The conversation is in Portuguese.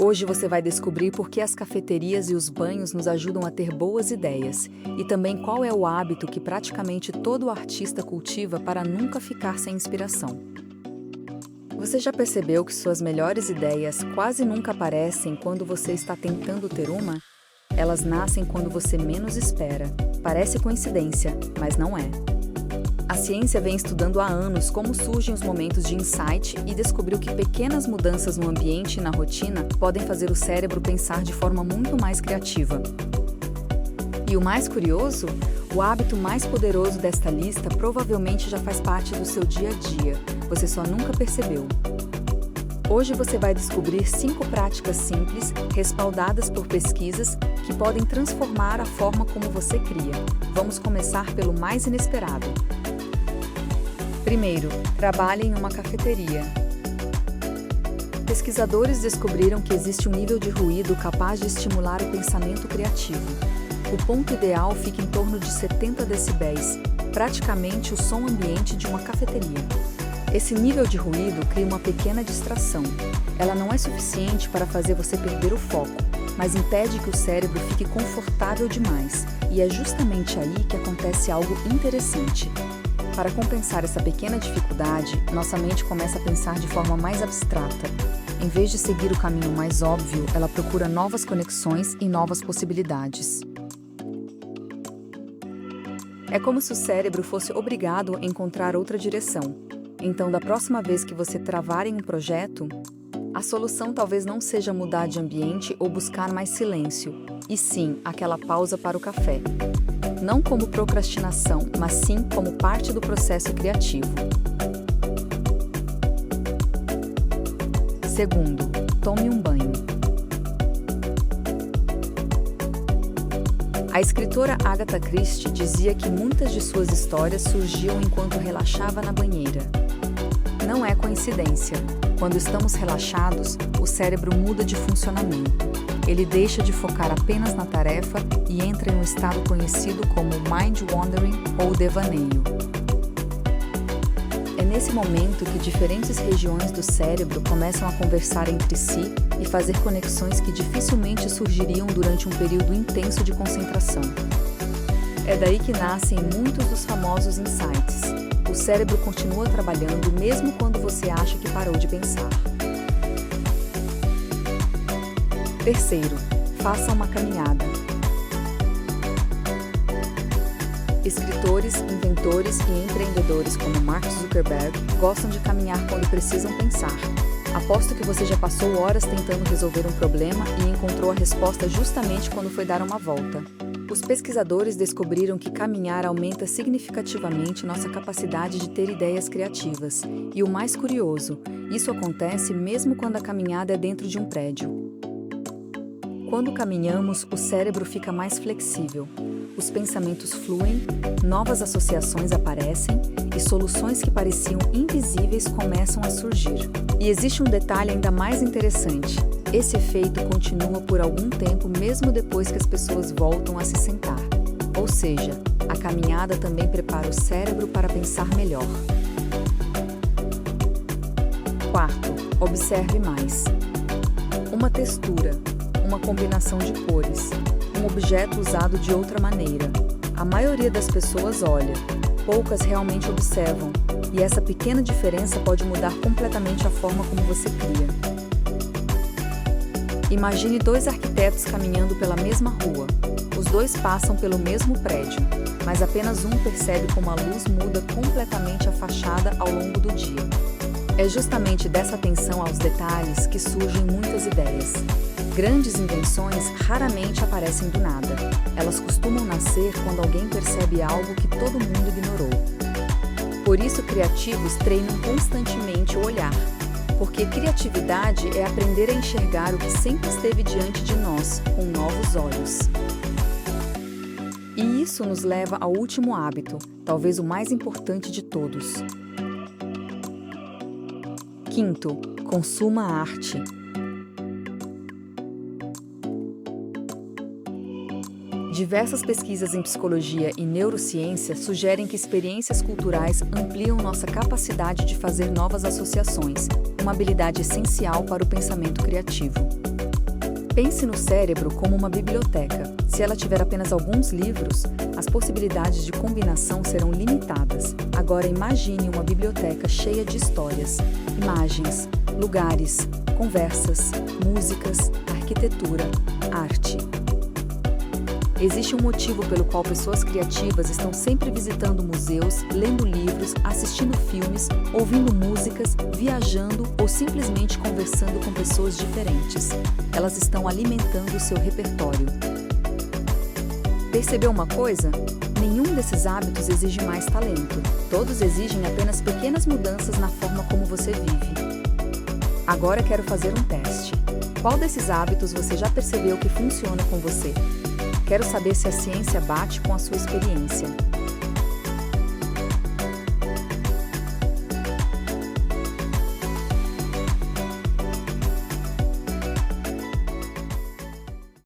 Hoje você vai descobrir por que as cafeterias e os banhos nos ajudam a ter boas ideias e também qual é o hábito que praticamente todo artista cultiva para nunca ficar sem inspiração. Você já percebeu que suas melhores ideias quase nunca aparecem quando você está tentando ter uma? Elas nascem quando você menos espera. Parece coincidência, mas não é. A ciência vem estudando há anos como surgem os momentos de insight e descobriu que pequenas mudanças no ambiente e na rotina podem fazer o cérebro pensar de forma muito mais criativa. E o mais curioso, o hábito mais poderoso desta lista provavelmente já faz parte do seu dia a dia, você só nunca percebeu. Hoje você vai descobrir 5 práticas simples, respaldadas por pesquisas, que podem transformar a forma como você cria. Vamos começar pelo mais inesperado. Primeiro, trabalhe em uma cafeteria. Pesquisadores descobriram que existe um nível de ruído capaz de estimular o pensamento criativo. O ponto ideal fica em torno de 70 decibéis, praticamente o som ambiente de uma cafeteria. Esse nível de ruído cria uma pequena distração. Ela não é suficiente para fazer você perder o foco, mas impede que o cérebro fique confortável demais, e é justamente aí que acontece algo interessante. Para compensar essa pequena dificuldade, nossa mente começa a pensar de forma mais abstrata. Em vez de seguir o caminho mais óbvio, ela procura novas conexões e novas possibilidades. É como se o cérebro fosse obrigado a encontrar outra direção. Então, da próxima vez que você travar em um projeto, a solução talvez não seja mudar de ambiente ou buscar mais silêncio, e sim aquela pausa para o café. Não como procrastinação, mas sim como parte do processo criativo. Segundo, tome um banho. A escritora Agatha Christie dizia que muitas de suas histórias surgiam enquanto relaxava na banheira. Não é coincidência. Quando estamos relaxados, o cérebro muda de funcionamento. Ele deixa de focar apenas na tarefa e entra em um estado conhecido como mind wandering ou devaneio. É nesse momento que diferentes regiões do cérebro começam a conversar entre si e fazer conexões que dificilmente surgiriam durante um período intenso de concentração. É daí que nascem muitos dos famosos insights. O cérebro continua trabalhando mesmo quando você acha que parou de pensar. Terceiro, faça uma caminhada. Escritores, inventores e empreendedores como Mark Zuckerberg gostam de caminhar quando precisam pensar. Aposto que você já passou horas tentando resolver um problema e encontrou a resposta justamente quando foi dar uma volta. Os pesquisadores descobriram que caminhar aumenta significativamente nossa capacidade de ter ideias criativas. E o mais curioso, isso acontece mesmo quando a caminhada é dentro de um prédio. Quando caminhamos, o cérebro fica mais flexível. Os pensamentos fluem, novas associações aparecem e soluções que pareciam invisíveis começam a surgir. E existe um detalhe ainda mais interessante. Esse efeito continua por algum tempo mesmo depois que as pessoas voltam a se sentar. Ou seja, a caminhada também prepara o cérebro para pensar melhor. Quarto, observe mais. Uma textura, uma combinação de cores, um objeto usado de outra maneira. A maioria das pessoas olha, poucas realmente observam, e essa pequena diferença pode mudar completamente a forma como você cria. Imagine 2 arquitetos caminhando pela mesma rua. Os 2 passam pelo mesmo prédio, mas apenas um percebe como a luz muda completamente a fachada ao longo do dia. É justamente dessa atenção aos detalhes que surgem muitas ideias. Grandes invenções raramente aparecem do nada. Elas costumam nascer quando alguém percebe algo que todo mundo ignorou. Por isso, criativos treinam constantemente o olhar, porque criatividade é aprender a enxergar o que sempre esteve diante de nós, com novos olhos. E isso nos leva ao último hábito, talvez o mais importante de todos. Quinto, consuma a arte. Diversas pesquisas em psicologia e neurociência sugerem que experiências culturais ampliam nossa capacidade de fazer novas associações, uma habilidade essencial para o pensamento criativo. Pense no cérebro como uma biblioteca. Se ela tiver apenas alguns livros, as possibilidades de combinação serão limitadas. Agora imagine uma biblioteca cheia de histórias, imagens, lugares, conversas, músicas, arquitetura, arte. Existe um motivo pelo qual pessoas criativas estão sempre visitando museus, lendo livros, assistindo filmes, ouvindo músicas, viajando ou simplesmente conversando com pessoas diferentes. Elas estão alimentando o seu repertório. Percebeu uma coisa? Nenhum desses hábitos exige mais talento. Todos exigem apenas pequenas mudanças na forma como você vive. Agora quero fazer um teste. Qual desses hábitos você já percebeu que funciona com você? Quero saber se a ciência bate com a sua experiência.